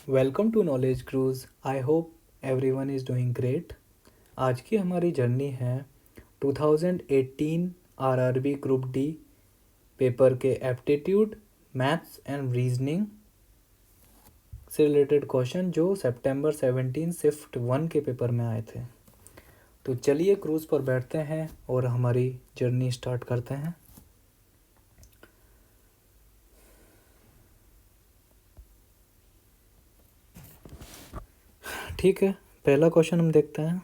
Welcome to Knowledge Cruise. I hope everyone is doing great. आज की हमारी journey है 2018 आरआरबी ग्रुप डी पेपर के एप्टीट्यूड, मैथ्स एंड रीजनिंग से related question जो सितंबर 17 शिफ्ट 1 के पेपर में आए थे। तो चलिए क्रूज़ पर बैठते हैं और हमारी जर्नी स्टार्ट करते हैं। ठीक है, पहला क्वेश्चन हम देखते हैं।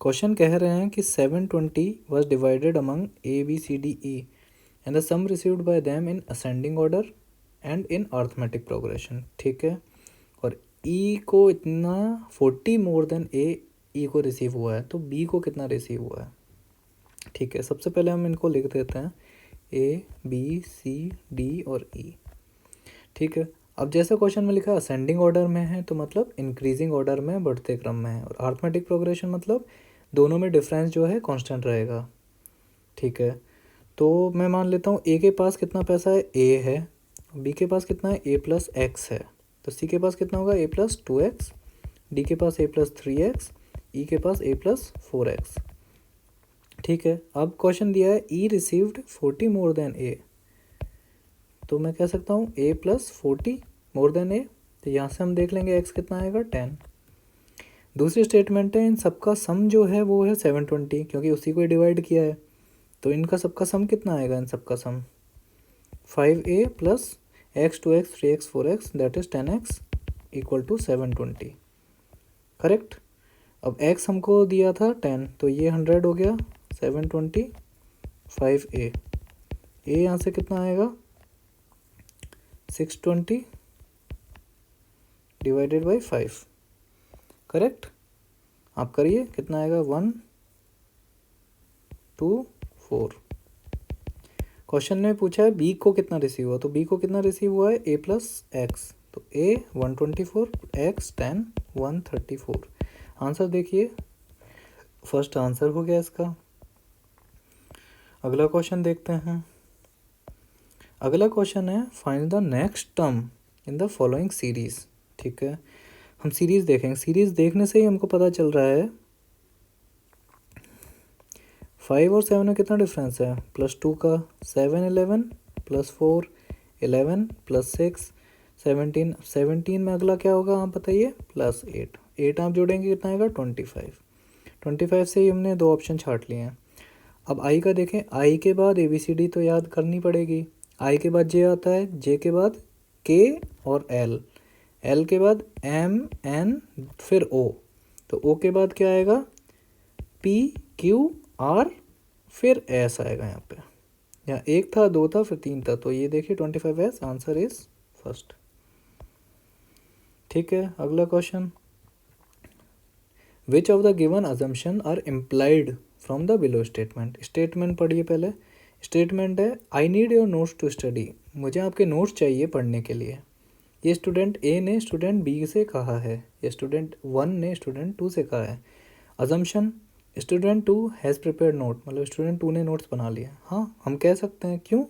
क्वेश्चन कह रहे हैं कि 720 was divided among A, B, C, D, E and the sum received by them in ascending order and in arithmetic progression। ठीक है, और E को इतना 40 मोर देन A E को रिसीव हुआ है, तो B को कितना रिसीव हुआ है। ठीक है, सबसे पहले हम इनको लिख देते हैं A, B, C, D और E। ठीक है, अब जैसा क्वेश्चन में लिखा है असेंडिंग ऑर्डर में है, तो मतलब इंक्रीजिंग ऑर्डर में, बढ़ते क्रम में है, और अर्थमेटिक प्रोग्रेशन मतलब दोनों में डिफरेंस जो है कांस्टेंट रहेगा। ठीक है, तो मैं मान लेता हूँ ए के पास कितना पैसा है, ए है, बी के पास कितना है, ए प्लस एक्स है, तो सी के पास कितना होगा, ए प्लस 2x, डी के पास ए प्लस 3x, ई के पास ए प्लस 4x। ठीक है, अब क्वेश्चन दिया है ई रिसीव्ड 40 मोर देन ए, तो मैं कह सकता हूँ ए प्लस 40 मोर देन ए, तो यहाँ से हम देख लेंगे एक्स कितना आएगा 10। दूसरी स्टेटमेंट है इन सबका सम जो है वो है 720, क्योंकि उसी को डिवाइड किया है, तो इनका सबका सम कितना आएगा, इन सबका sum 5a plus x 2x 3x 4x that is 10x equal to 720। Correct. अब x हमको दिया था 10, तो ये 100 हो गया, 720 5a, a यहाँ से कितना आएगा 620 डिवाइडेड बाई 5। करेक्ट, आप करिए कितना आएगा 1 2 4। क्वेश्चन में पूछा है बी को कितना रिसीव हुआ, तो बी को कितना रिसीव हुआ है ए प्लस एक्स, तो ए 124 एक्स 10 134। आंसर देखिए, फर्स्ट आंसर हो गया इसका। अगला क्वेश्चन देखते हैं। अगला क्वेश्चन है find the next term in the following series. ठीक है, हम सीरीज देखेंगे, सीरीज देखने से ही हमको पता चल रहा है 5 और 7 में कितना डिफरेंस है, +2 का, 7 11 +4 11 +6 17, 17 में अगला क्या होगा आप बताइए, +8, 8 आप जोड़ेंगे कितना आएगा 25, 25 से ही हमने दो ऑप्शन छाट लिए हैं। अब आई का देखें, आई के बाद ABCD तो याद करनी पड़ेगी, आई के बाद जे आता है, जे के बाद के और एल, एल के बाद एम एन फिर ओ, तो ओ के बाद क्या आएगा पी क्यू आर फिर एस आएगा। यहाँ पे यहाँ एक था, दो था, फिर तीन था, तो ये देखिए 25S आंसर इज फर्स्ट। ठीक है, अगला question, which of the given assumption are implied from the below statement. Statement पढ़िए पहले। स्टेटमेंट है I need your notes to study, मुझे आपके नोट्स चाहिए पढ़ने के लिए। ये स्टूडेंट ए ने स्टूडेंट बी से कहा है, ये स्टूडेंट 1 ने स्टूडेंट 2 से कहा है। Assumption student 2 has prepared note, मतलब स्टूडेंट 2 ने नोट्स बना लिया। हाँ, हम कह सकते हैं, क्यों,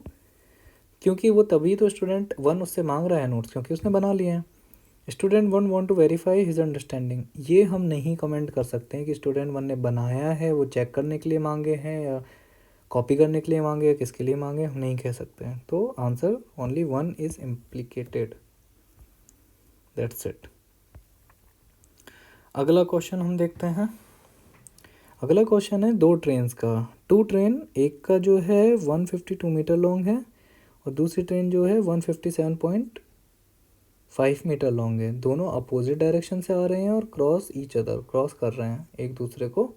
क्योंकि वो तभी तो स्टूडेंट 1 उससे मांग रहा है नोट्स, क्योंकि उसने बना लिए हैं। Student 1 want to verify his understanding, ये हम नहीं कमेंट कर सकते हैं कि स्टूडेंट 1 ने बनाया है, वो चेक करने के लिए मांगे हैं या कॉपी करने के लिए मांगे, किसके लिए मांगे, हम नहीं कह सकते हैं। तो answer only 1 is implicated, that's it. अगला क्वेश्चन हम देखते हैं। अगला क्वेश्चन है दो ट्रेन्स का, टू ट्रेन, एक का जो है 152 मीटर लॉन्ग है और दूसरी ट्रेन जो है 157.5 मीटर लॉन्ग है। दोनों अपोजिट डायरेक्शन से आ रहे हैं और क्रॉस ईच अदर, क्रॉस कर रहे हैं एक दूसरे को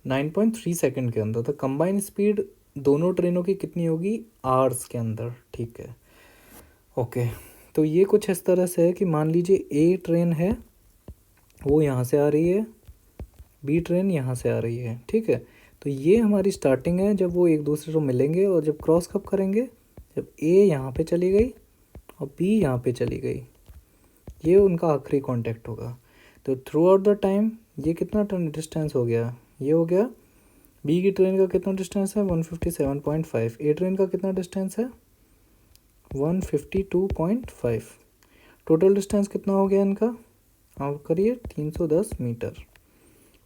9.3 सेकंड के अंदर। तो कंबाइन स्पीड दोनों ट्रेनों की कितनी होगी आवर्स के अंदर। ठीक है, ओके, तो ये कुछ इस तरह से है कि मान लीजिए ए ट्रेन है वो यहाँ से आ रही है, बी ट्रेन यहाँ से आ रही है। ठीक है, तो ये हमारी स्टार्टिंग है जब वो एक दूसरे को मिलेंगे, और जब क्रॉस कब करेंगे, जब ए यहाँ पे चली गई और बी यहाँ पे चली गई, ये उनका आखिरी कांटेक्ट होगा। तो थ्रू आउट द टाइम ये कितना डिस्टेंस हो गया, ये हो गया। बी की ट्रेन का कितना डिस्टेंस है 157.5, ए ट्रेन का कितना डिस्टेंस है 152.5। टोटल डिस्टेंस कितना हो गया इनका, आप करिए 310 मीटर।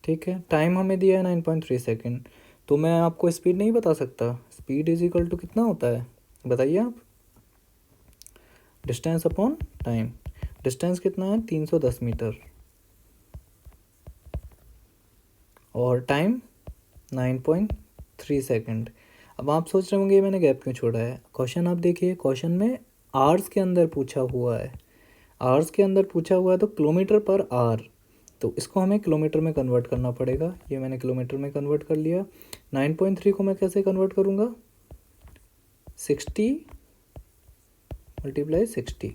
ठीक है, टाइम हमें दिया है 9.3 सेकेंड। तो मैं आपको स्पीड नहीं बता सकता, स्पीड इज इक्वल टू कितना होता है बताइए आप, डिस्टेंस अपॉन टाइम। डिस्टेंस कितना है 310 मीटर और टाइम 9.3 सेकेंड। अब आप सोच रहे होंगे ये मैंने गैप क्यों छोड़ा है। क्वेश्चन आप देखिए, क्वेश्चन में आवर्स के अंदर पूछा हुआ है, आवर्स के अंदर पूछा हुआ है तो किलोमीटर पर आवर, तो इसको हमें किलोमीटर में कन्वर्ट करना पड़ेगा। ये मैंने किलोमीटर में कन्वर्ट कर लिया। 9.3 को मैं कैसे कन्वर्ट करूँगा, 60 मल्टीप्लाई 60।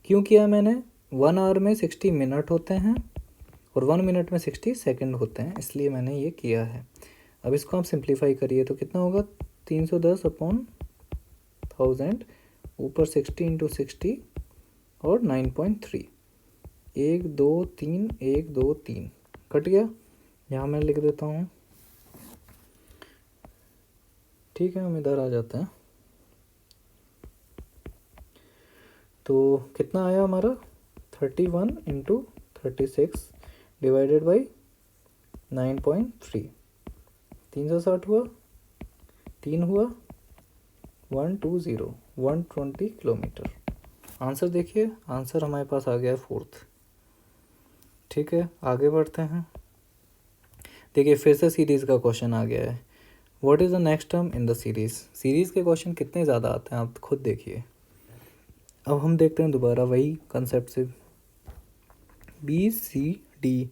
क्यों किया मैंने, 1 आवर में 60 मिनट होते हैं और 1 मिनट में 60 सेकंड होते हैं, इसलिए मैंने ये किया है। अब इसको आप सिंप्लीफाई करिए तो कितना होगा, 310 अपॉन 1000 ऊपर 60 इंटू 60 और 9.3, 1 2 3 1 2 3 कट गया। यहाँ मैं लिख देता हूँ। ठीक है, हम इधर आ जाते हैं। तो कितना आया हमारा, 31 इंटू 36 डिवाइडेड बाई 9.3, 360 हुआ, 3 हुआ, 120 120 किलोमीटर। आंसर देखिए, आंसर हमारे पास आ गया है 4th। ठीक है, आगे बढ़ते हैं। देखिए फिर से सीरीज़ का क्वेश्चन आ गया है। What is the next term in the series. Series के क्वेश्चन कितने ज़्यादा आते हैं आप खुद देखिए। अब हम देखते हैं दोबारा वही कंसेप्ट से, B C D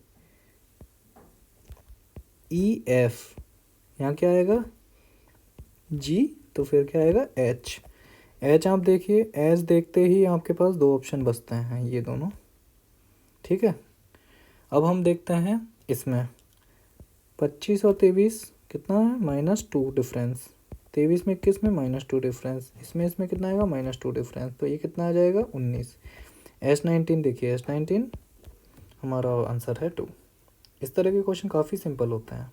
E F, यहाँ क्या आएगा जी, तो फिर क्या आएगा एच। एच आप देखिए, एच देखते ही आपके पास दो ऑप्शन बचते हैं, ये दोनों। ठीक है, अब हम देखते हैं इसमें 25 और 23 कितना है, -2 डिफरेंस। 23 में 21 में -2 डिफरेंस, इसमें कितना आएगा -2 डिफरेंस, तो ये कितना आ जाएगा 19। S19 देखिए, S19 हमारा आंसर है 2। इस तरह के क्वेश्चन काफ़ी सिंपल होते हैं।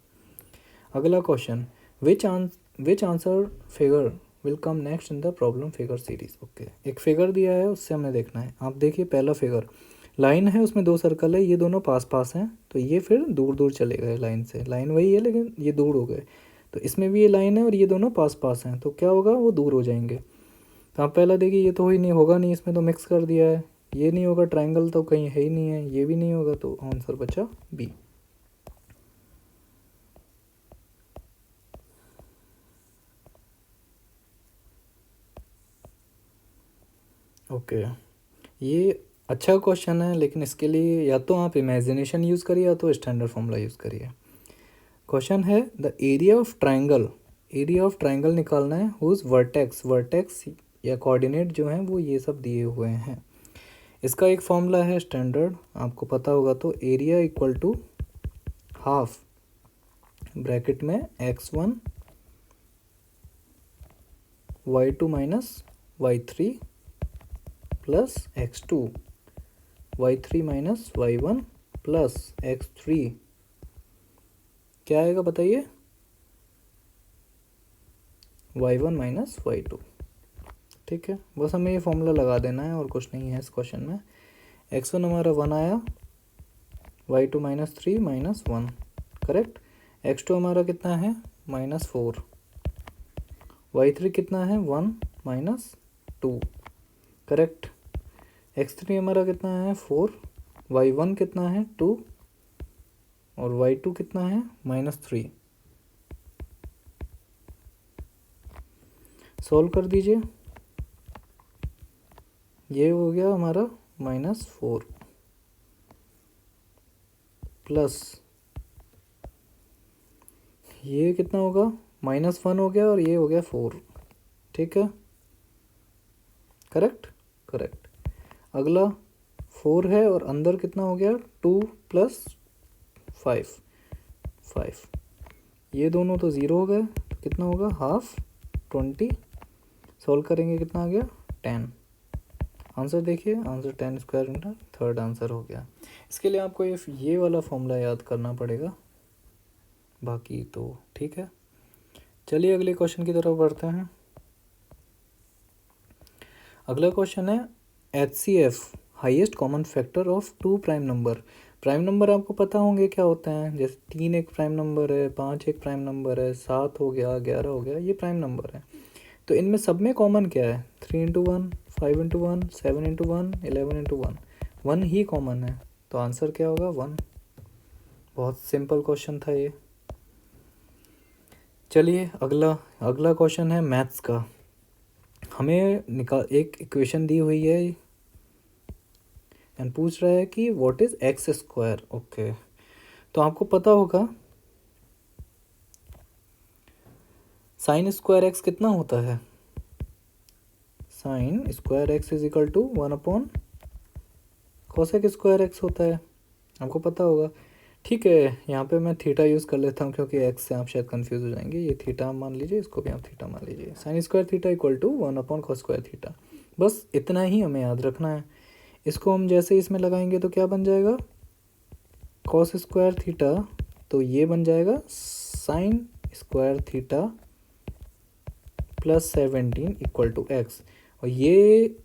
अगला question, which answer figure will come next in the problem figure series. Okay, एक फिगर दिया है उससे हमें देखना है। आप देखिए पहला फिगर, लाइन है उसमें 2 सर्कल है, ये दोनों पास पास हैं, तो ये फिर दूर दूर चले गए लाइन से। लाइन वही है लेकिन ये दूर हो गए, तो इसमें भी ये लाइन है और ये दोनों पास पास हैं, तो क्या होगा, वो दूर हो जाएंगे। तो आप पहला देखिए, ये तो ही नहीं होगा, नहीं इसमें तो मिक्स कर दिया है, ये नहीं होगा, ट्राइंगल तो कहीं है ही नहीं है, ये भी नहीं होगा, तो आंसर बचा बी। ओके, ये अच्छा क्वेश्चन है, लेकिन इसके लिए या तो आप इमेजिनेशन यूज़ करिए या तो स्टैंडर्ड फॉर्मूला यूज़ करिए। क्वेश्चन है the area of triangle, area of triangle निकालना है, हुज वर्टेक्स या कोऑर्डिनेट जो हैं वो ये सब दिए हुए हैं। इसका एक फॉर्मूला है स्टैंडर्ड, आपको पता होगा, तो area equal to half bracket में x1 y2 minus y3 plus x2 y3 minus y1 plus x3, क्या आएगा बताइए, y1 माइनस y2। ठीक है, बस हमें ये फॉर्मूला लगा देना है और कुछ नहीं है इस क्वेश्चन में। x1 हमारा 1 आया, y2 minus 3 minus 1, correct. x2 हमारा कितना है -4, y3 कितना है 1 माइनस 2, करेक्ट। x3 हमारा कितना है 4, y1 कितना है 2 और y2 कितना है -3। सॉल्व कर दीजिए, ये हो गया हमारा -4 प्लस ये कितना होगा -1 हो गया और ये हो गया 4। ठीक है, करेक्ट करेक्ट। अगला 4 है और अंदर कितना हो गया 2 प्लस 5, ये दोनों तो ज़ीरो हो गए, तो कितना होगा हाफ 20। सॉल्व करेंगे कितना आ गया 10। आंसर देखिए, answer 10 square into third answer हो गया। इसके लिए आपको ये वाला फॉर्मूला याद करना पड़ेगा, बाकी तो ठीक है। चलिए अगले क्वेश्चन की तरफ बढ़ते हैं। अगला क्वेश्चन है HCF highest common factor of two prime number. Prime number आपको पता होंगे क्या होते हैं, जैसे 3 एक प्राइम नंबर है, 5 एक प्राइम नंबर है, 7 हो गया, 11 हो गया, ये प्राइम नंबर है। तो इनमें सब में कॉमन क्या है, 3 × 1, 5 × 1, 7 × 1, 11 × 1, 1 ही कॉमन है। तो आंसर क्या होगा, 1। बहुत सिंपल क्वेश्चन था ये। चलिए अगला क्वेश्चन है मैथ्स का। हमें एक इक्वेशन दी हुई है एंड पूछ रहा है कि what is x square. Okay, तो आपको पता होगा साइन स्क्वायर एक्स कितना होता है, sine square x is equal to 1 cosec square x होता है, आपको पता होगा। ठीक है, यहाँ पे मैं थीटा यूज़ कर लेता हूँ क्योंकि एक्स से आप शायद कंफ्यूज हो जाएंगे। ये थीटा मान लीजिए, इसको भी आप थीटा मान लीजिए। Sine square theta equal to 1/cos² theta, बस इतना ही हमें याद रखना है। इसको हम जैसे इसमें लगाएंगे तो क्या बन जाएगा, cos स्क्वायर थीटा, तो ये बन जाएगा sine square theta plus 17 equal to x. और ये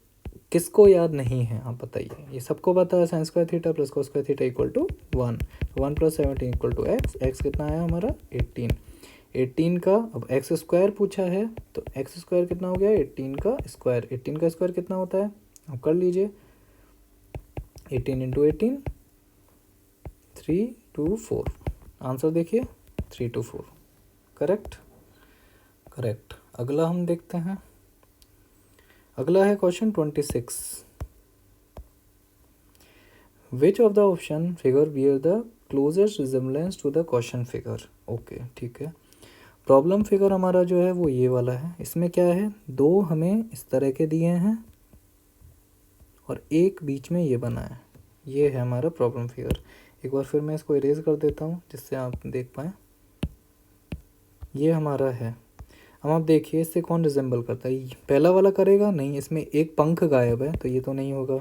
किसको याद नहीं है आप बताइए, ये सबको पता है, sine square theta plus cos square theta equal to 1, 1 + 17 equal to x. X कितना आया हमारा 18, 18 का, अब एक्स स्क्वायर पूछा है तो एक्स स्क्वायर कितना हो गया 18 का स्क्वायर। 18 का स्क्वायर कितना होता है आप कर लीजिए, 18 × 18 324। आंसर देखिए 324, करेक्ट करेक्ट। अगला हम देखते हैं, अगला है question 26। Which of the option figure bear the closest resemblance to the question figure. Okay ठीक है, प्रॉब्लम फिगर हमारा जो है वो ये वाला है। इसमें क्या है, दो हमें इस तरह के दिए हैं और एक बीच में ये बना है, ये है हमारा प्रॉब्लम फिगर। एक बार फिर मैं इसको इरेज कर देता हूँ जिससे आप देख पाएँ। ये हमारा है, अब आप देखिए इससे कौन रिजेंबल करता है, पहला वाला करेगा नहीं, इसमें एक पंख गायब है तो ये तो नहीं होगा।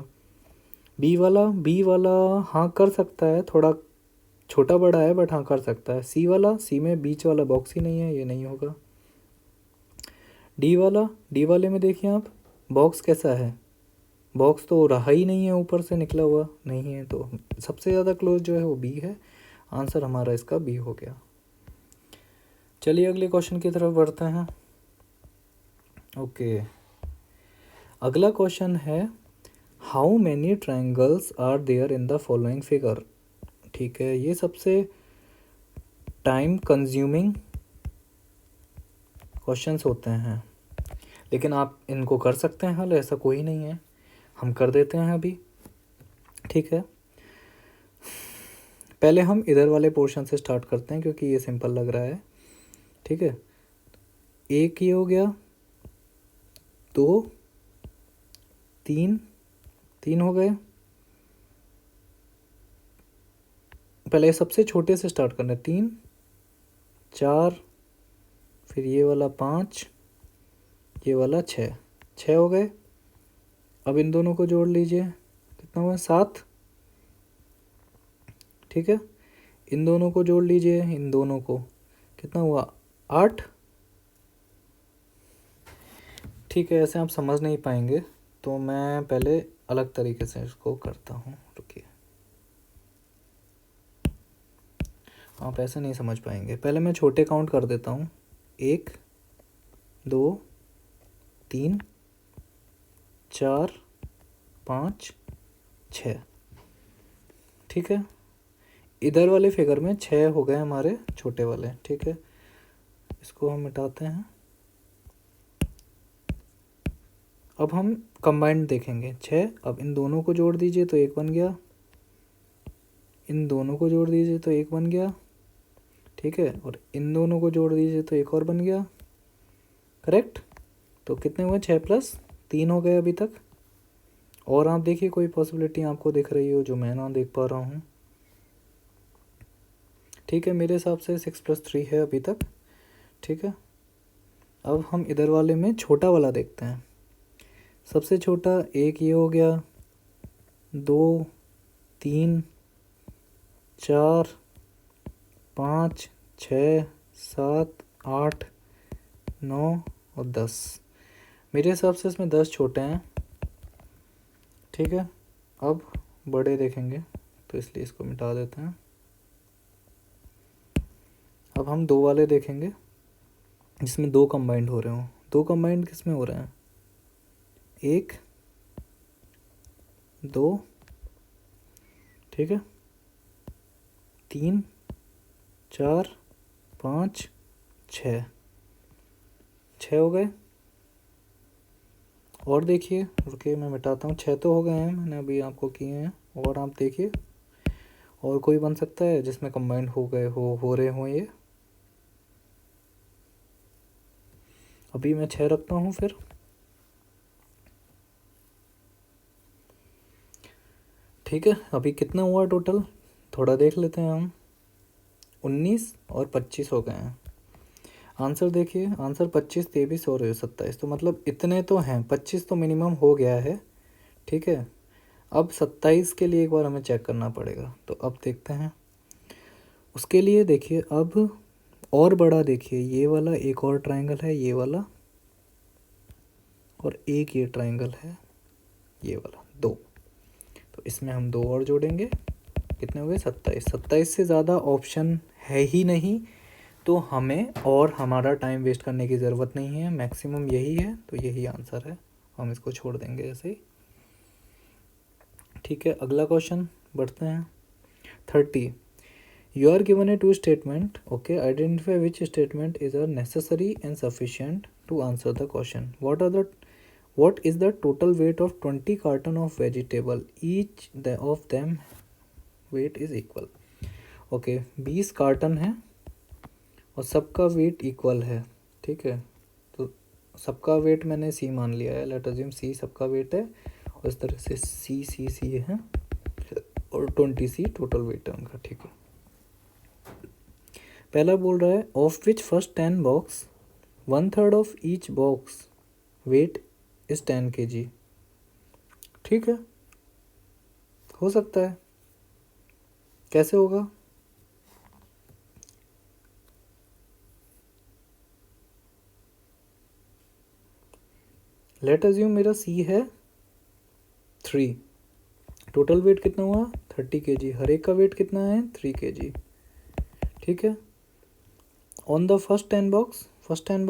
बी वाला हाँ कर सकता है, थोड़ा छोटा बड़ा है बट हाँ कर सकता है। सी में बीच वाला बॉक्स ही नहीं है, ये नहीं होगा। डी वाले में देखिए आप, बॉक्स कैसा है, बॉक्स तो रहा ही नहीं है, ऊपर से निकला हुआ नहीं है, तो सबसे ज़्यादा क्लोज जो है वो बी है। आंसर हमारा इसका बी हो गया। चलिए अगले क्वेश्चन की तरफ बढ़ते हैं। ओके, अगला क्वेश्चन है how many triangles are there in the following figure. ठीक है, ये सबसे टाइम कंज्यूमिंग क्वेश्चंस होते हैं, लेकिन आप इनको कर सकते हैं हल, ऐसा कोई नहीं है, हम कर देते हैं अभी। ठीक है, पहले हम इधर वाले पोर्शन से स्टार्ट करते हैं क्योंकि ये सिंपल लग रहा है। ठीक है, एक ये हो गया, 2 3 3 हो गए। पहले सबसे छोटे से स्टार्ट करना है, 3 4, फिर ये वाला 5, ये वाला 6, 6 हो गए। अब इन दोनों को जोड़ लीजिए, कितना हुआ 7। ठीक है, इन दोनों को जोड़ लीजिए, इन दोनों को कितना हुआ 8। ठीक है, ऐसे आप समझ नहीं पाएंगे तो मैं पहले अलग तरीके से इसको करता हूँ, रुकिए, आप ऐसे नहीं समझ पाएंगे। पहले मैं छोटे काउंट कर देता हूँ, 1 2 3 4 5 6। ठीक है, इधर वाले फिगर में 6 हो गए हमारे छोटे वाले। ठीक है, इसको हम मिटाते हैं। अब हम कंबाइंड देखेंगे 6, अब इन दोनों को जोड़ दीजिए तो 1 बन गया, इन दोनों को जोड़ दीजिए तो 1 बन गया। ठीक है, और इन दोनों को जोड़ दीजिए तो 1 और बन गया, करेक्ट। तो कितने हुए 6 + 3 हो गए अभी तक। और आप देखिए कोई पॉसिबिलिटी आपको दिख रही हो जो मैं ना देख पा रहा हूँ। ठीक है, मेरे हिसाब से 6 + 3 है अभी तक। ठीक है, अब हम इधर वाले में छोटा वाला देखते हैं। सबसे छोटा एक ये हो गया, 2 3 4 5 6 7 8 9 और 10। मेरे हिसाब से इसमें 10 छोटे हैं, ठीक है, अब बड़े देखेंगे तो इसलिए इसको मिटा देते हैं। अब हम दो वाले देखेंगे जिसमें दो कंबाइंड हो रहे हों। दो कंबाइंड किस में हो रहे हैं? एक, दो, ठीक है, तीन, चार, पाँच, छः, छः हो गए। और देखिए, रुकिए मैं मिटाता हूँ। छः तो हो गए हैं, मैंने अभी आपको किए हैं। और आप देखिए, और कोई बन सकता है जिसमें कंबाइंड हो गए हो रहे हों ये। अभी मैं 6 रखता हूँ फिर। ठीक है, अभी कितना हुआ टोटल थोड़ा देख लेते हैं हम। 19 और 25 हो गए हैं। आंसर देखिए, आंसर 25, 23 और 27, तो मतलब इतने तो हैं। 25 तो मिनिमम हो गया है, ठीक है। अब 27 के लिए एक बार हमें चेक करना पड़ेगा, तो अब देखते हैं। उसके लिए देखिए, अब और बड़ा देखिए, ये वाला एक और ट्रायंगल है, ये वाला, और एक ये ट्रायंगल है, ये वाला, दो। तो इसमें हम दो और जोड़ेंगे, कितने हो गए? 27। 27 से ज़्यादा ऑप्शन है ही नहीं, तो हमें और हमारा टाइम वेस्ट करने की ज़रूरत नहीं है। मैक्सिमम यही है, तो यही आंसर है। हम इसको छोड़ देंगे ऐसे ही। ठीक है, अगला क्वेश्चन बढ़ते हैं। 30, you are given a two statement, okay, identify which statement is a necessary and sufficient to answer the question. What is the total weight of 20 carton of vegetable? Each of them weight is equal. Okay, 20 carton है और सबका weight equal है, ठीक है। तो सबका wait मैंने सी मान लिया है, लेट अज्यूम सी सबका वेट है, और इस तरह से सी सी सी है, और 20 सी टोटल वेट है उनका, ठीक है। पहला बोल रहा है, of which first 10 box 1/3 of each box weight is 10 kg। ठीक है, हो सकता है। कैसे होगा? लेट अज्यूम मेरा सी है 3, टोटल वेट कितना हुआ? 30 kg। हर एक का वेट कितना है? 3 kg, ठीक है। On the first 10 box, first 10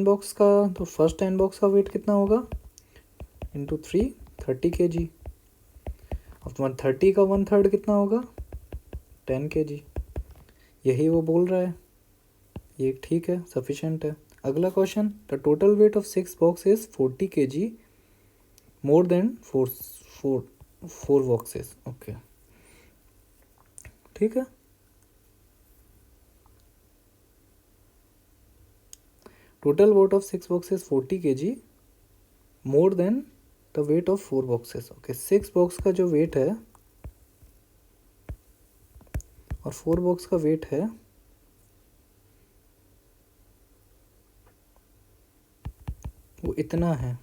box का, तो फर्स्ट 10 बॉक्स का वेट कितना होगा? Into 3, 30 kg। अब 130 का 1/3 कितना होगा? 10 kg। यही वो बोल रहा है, ये ठीक है, सफिशेंट है। अगला question, the total weight of 6 box is 40 kg more than four boxes, okay, ठीक है। Total weight of 6 boxes 40 kg more than the weight of 4 boxes, okay. 6 box का जो वेट है और 4 बॉक्स का वेट है, वो इतना है,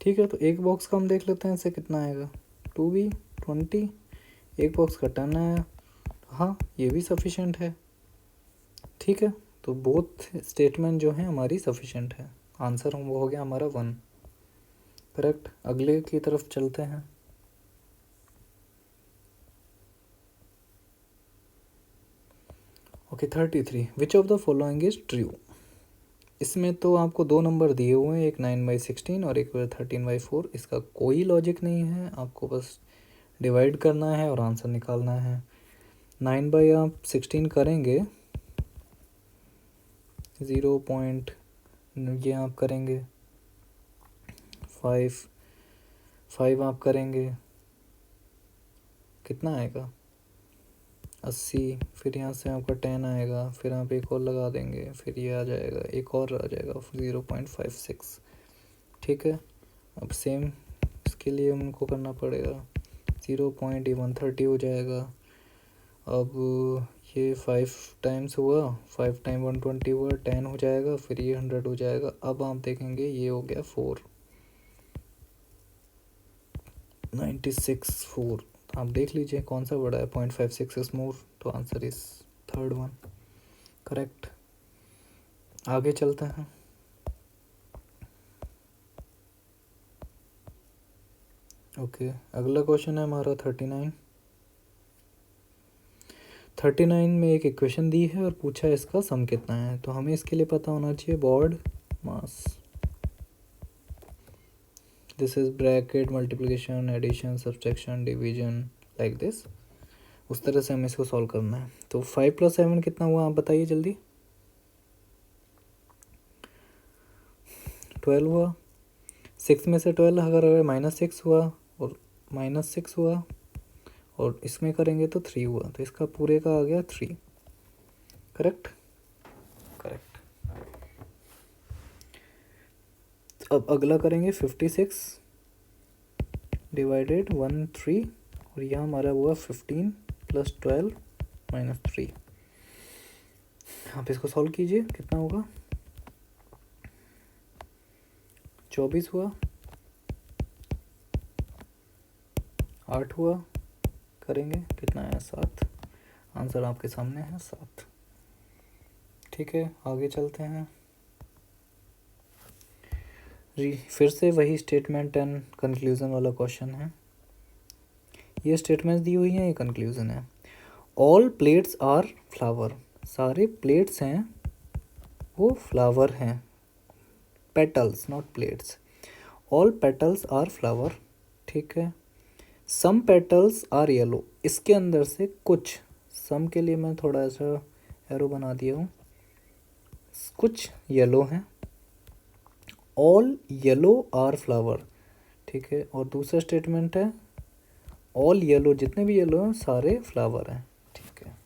ठीक है। तो एक बॉक्स का हम देख लेते हैं, इससे कितना आएगा? 2b 20, एक बॉक्स का 10 आया, हाँ ये भी सफिशेंट है, ठीक है। तो बोथ स्टेटमेंट जो है हमारी सफिशेंट है। आंसर वो हो गया हमारा 1, करेक्ट। अगले की तरफ चलते हैं। Okay, 33, which of the following is true. इसमें तो आपको दो नंबर दिए हुए हैं, एक 9/16 और एक 13/4। इसका कोई लॉजिक नहीं है, आपको बस डिवाइड करना है और आंसर निकालना है। 9 आप 16 करेंगे, 0 पॉइंट ये आप करेंगे, 5 आप करेंगे, कितना आएगा? 80। फिर यहाँ से आपका 10 आएगा, फिर आप एक और लगा देंगे, फिर ये आ जाएगा, एक और आ जाएगा 0.56, ठीक है। अब सेम इसके लिए उनको करना पड़ेगा, 0.130 हो जाएगा। अब ये 5 टाइम्स हुआ, 5 टाइम 120 हुआ, 10 हो जाएगा, फिर ये 100 हो जाएगा। अब आप देखेंगे ये हो गया 4 आप देख लीजिए कौन सा बड़ा है, 0.56 इज मोर, तो answer is third one, correct. आगे चलते हैं। ओके, अगला क्वेश्चन है हमारा 39 में एक इक्वेशन दी है और पूछा है इसका सम कितना है। तो हमें इसके लिए पता होना चाहिए BODMAS, this is bracket multiplication addition subtraction division like this, उस तरह से हमें इसको सॉल्व करना है। तो 5 + 7 कितना हुआ आप बताइए जल्दी। 12 हुआ। 6 में से 12 अगर -6 हुआ और -6 हुआ और इसमें करेंगे तो 3 हुआ, तो इसका पूरे का आ गया 3। करेक्ट। करेक्ट। अब अगला करेंगे 56 डिवाइडेड 1 3, और यह हमारा हुआ 15 + 12 - 3। आप इसको सॉल्व कीजिए, कितना होगा। 24 हुआ, 8 हुआ, करेंगे कितना है 7। आंसर आपके सामने है 7। ठीक है, आगे चलते हैं। फिर से वही स्टेटमेंट एंड कंक्लूजन वाला क्वेश्चन है। ये स्टेटमेंट्स दी हुई हैं, ये कंक्लूजन है। ऑल प्लेट्स आर फ्लावर, सारे प्लेट्स हैं वो फ्लावर हैं। Petals not plates. All petals are flower, ठीक है। सम पेटल्स आर येलो, इसके अंदर से कुछ, सम के लिए मैं थोड़ा सा एरो बना दिया हूँ, कुछ येलो हैं। ऑल येलो आर फ्लावर, ठीक है। और दूसरा स्टेटमेंट है ऑल येलो, जितने भी येलो हैं सारे फ्लावर हैं, ठीक है।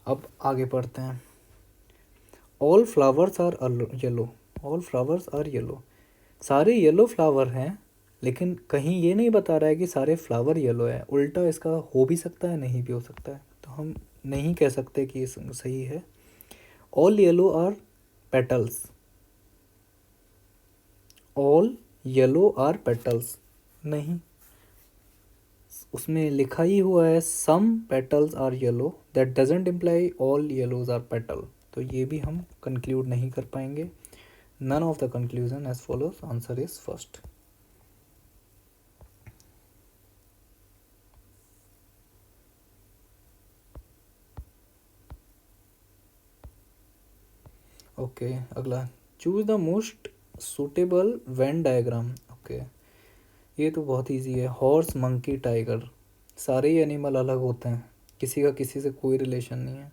अब आगे पढ़ते हैं। All flowers are yellow, all flowers are yellow, सारे येलो फ्लावर हैं, लेकिन कहीं ये नहीं बता रहा है कि सारे फ्लावर येलो है। उल्टा इसका हो भी सकता है, नहीं भी हो सकता है, तो हम नहीं कह सकते कि ये सही है। All yellow are petals, all yellow are petals, नहीं, उसमें लिखा ही हुआ है some petals are yellow, that doesn't imply all yellows are petal, तो ये भी हम कंक्लूड नहीं कर पाएंगे। None of the conclusion as follows, answer is first. Okay, अगला choose the most suitable Venn diagram. Okay, ये तो बहुत इजी है। हॉर्स मंकी टाइगर, सारे ही एनिमल अलग होते हैं, किसी का किसी से कोई रिलेशन नहीं है।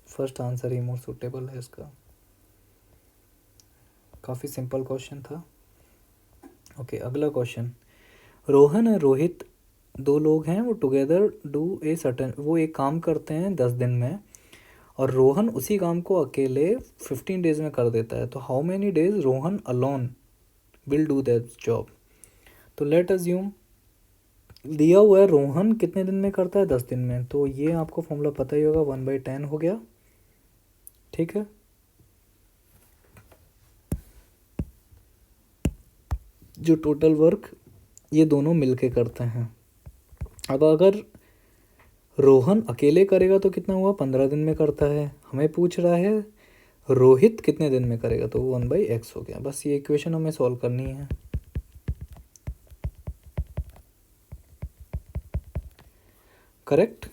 फर्स्ट आंसर ही मोस्ट सुटेबल है इसका। काफ़ी सिंपल क्वेश्चन था। ओके, अगला क्वेश्चन। रोहन और रोहित दो लोग हैं, वो टुगेदर डू ए सर्टन, वो एक काम करते हैं 10 दिन में, और रोहन उसी काम को अकेले 15 डेज में कर देता है। तो how many days Rohan alone will do that job. तो लेट अज्यूम दिया हुआ है रोहन कितने दिन में करता है, 10 दिन में, तो ये आपको फॉर्मूला पता ही होगा, 1/10 हो गया, ठीक है। जो टोटल वर्क ये दोनों मिलके करते हैं। अब अगर रोहन अकेले करेगा तो कितना हुआ, 15 दिन में करता है। हमें पूछ रहा है रोहित कितने दिन में करेगा, तो 1/x हो गया। बस ये इक्वेशन हमें सॉल्व करनी है। करेक्ट।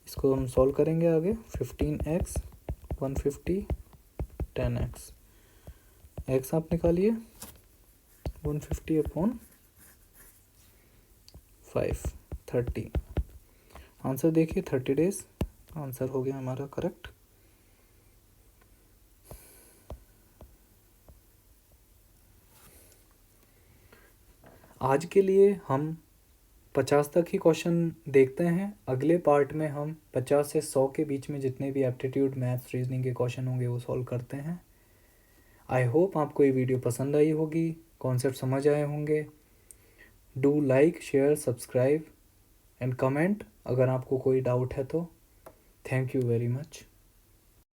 इसको हम सॉल्व करेंगे आगे। 15x 150 10x, x आप निकालिए 150/5 30। आंसर देखिए 30 डेज, आंसर हो गया हमारा करेक्ट। आज के लिए हम 50 तक ही क्वेश्चन देखते हैं। अगले पार्ट में हम 50 से 100 के बीच में जितने भी एप्टीट्यूड मैथ्स रीजनिंग के क्वेश्चन होंगे वो सॉल्व करते हैं। आई होप आपको ये वीडियो पसंद आई होगी, कॉन्सेप्ट समझ आए होंगे। Do like share subscribe and comment अगर आपको कोई डाउट है तो। Thank you very much.